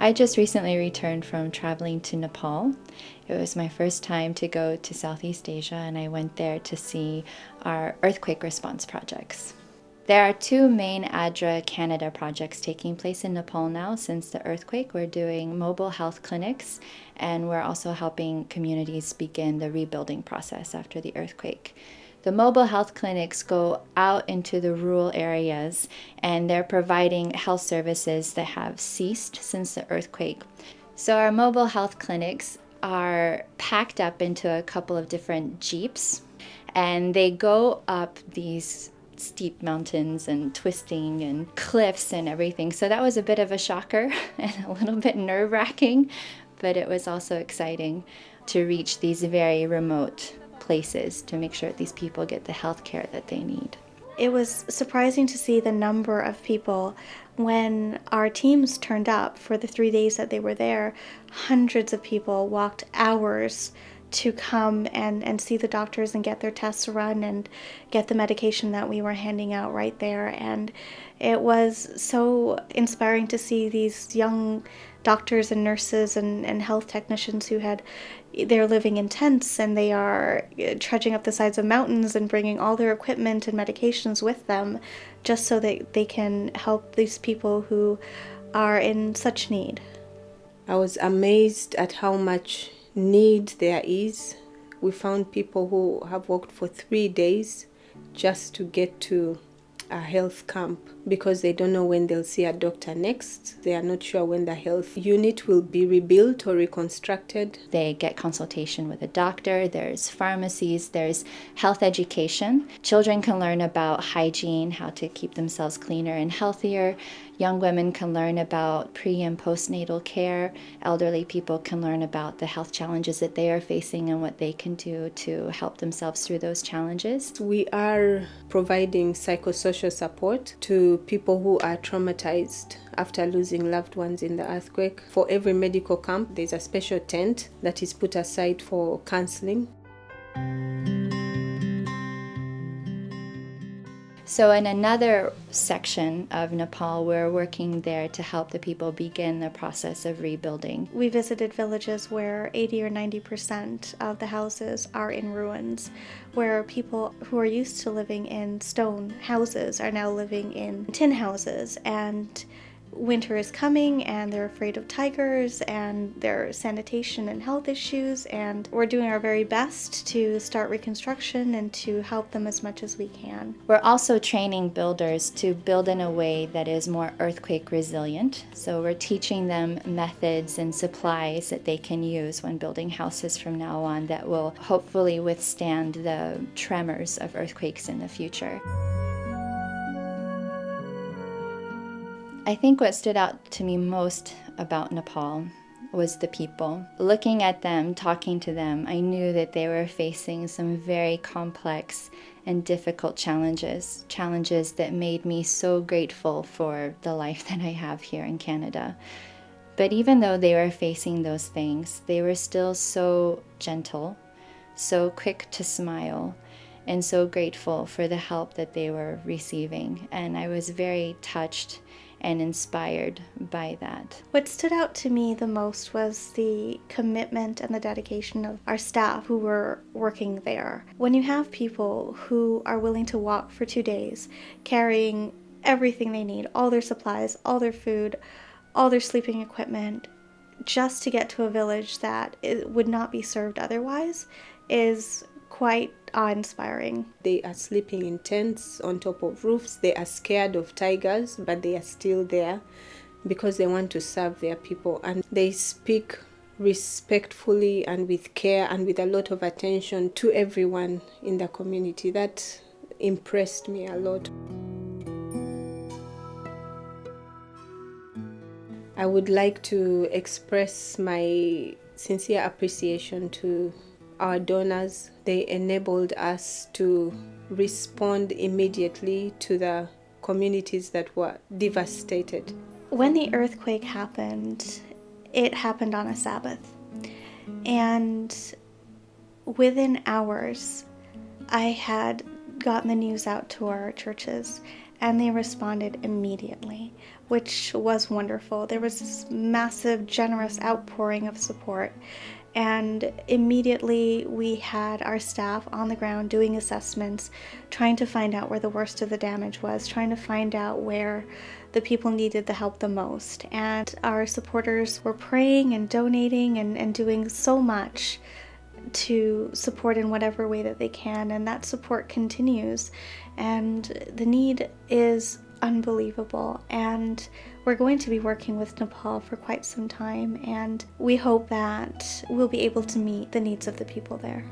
I just recently returned from traveling to Nepal. It was my first time to go to Southeast Asia, and I went there to see our earthquake response projects. There are two main ADRA Canada projects taking place in Nepal now since the earthquake. We're doing mobile health clinics, and we're also helping communities begin the rebuilding process after the earthquake. The mobile health clinics go out into the rural areas, and they're providing health services that have ceased since the earthquake. So our mobile health clinics are packed up into a couple of different jeeps, and they go up these steep mountains and twisting and cliffs and everything. So that was a bit of a shocker and a little bit nerve-wracking, but it was also exciting to reach these very remote places to make sure that these people get the health care that they need. It was surprising to see the number of people when our teams turned up for the 3 days that they were there. Hundreds of people walked hours to come and see the doctors and get their tests run and get the medication that we were handing out right there. And it was so inspiring to see these young doctors and nurses and health technicians they're living in tents, and they are trudging up the sides of mountains and bringing all their equipment and medications with them just so that they can help these people who are in such need. I was amazed at how much need there is. We found people who have walked for 3 days just to get to a health camp because they don't know when they'll see a doctor next. They are not sure when the health unit will be rebuilt or reconstructed. They get consultation with a doctor, there's pharmacies, there's health education. Children can learn about hygiene, how to keep themselves cleaner and healthier. Young women can learn about pre- and postnatal care. Elderly people can learn about the health challenges that they are facing and what they can do to help themselves through those challenges. We are providing psychosocial support to people who are traumatized after losing loved ones in the earthquake. For every medical camp, there's a special tent that is put aside for counseling. So in another section of Nepal, we're working there to help the people begin the process of rebuilding. We visited villages where 80 or 90% of the houses are in ruins, where people who are used to living in stone houses are now living in tin houses, and winter is coming and they're afraid of tigers and their sanitation and health issues, and we're doing our very best to start reconstruction and to help them as much as we can. We're also training builders to build in a way that is more earthquake resilient. So we're teaching them methods and supplies that they can use when building houses from now on that will hopefully withstand the tremors of earthquakes in the future. I think what stood out to me most about Nepal was the people. Looking at them, talking to them, I knew that they were facing some very complex and difficult challenges that made me so grateful for the life that I have here in Canada. But even though they were facing those things, they were still so gentle, so quick to smile, and so grateful for the help that they were receiving. And I was very touched and inspired by that. What stood out to me the most was the commitment and the dedication of our staff who were working there. When you have people who are willing to walk for 2 days, carrying everything they need, all their supplies, all their food, all their sleeping equipment, just to get to a village that it would not be served otherwise, is quite awe-inspiring. They are sleeping in tents on top of roofs. They are scared of tigers, but they are still there because they want to serve their people. And they speak respectfully and with care and with a lot of attention to everyone in the community. That impressed me a lot. I would like to express my sincere appreciation to our donors. They enabled us to respond immediately to the communities that were devastated. When the earthquake happened, it happened on a Sabbath. And within hours, I had gotten the news out to our churches, and they responded immediately, which was wonderful. There was this massive, generous outpouring of support. And immediately we had our staff on the ground doing assessments, trying to find out where the worst of the damage was, trying to find out where the people needed the help the most. And our supporters were praying and donating and doing so much to support in whatever way that they can. And that support continues. And the need is unbelievable, and we're going to be working with Nepal for quite some time, and we hope that we'll be able to meet the needs of the people there.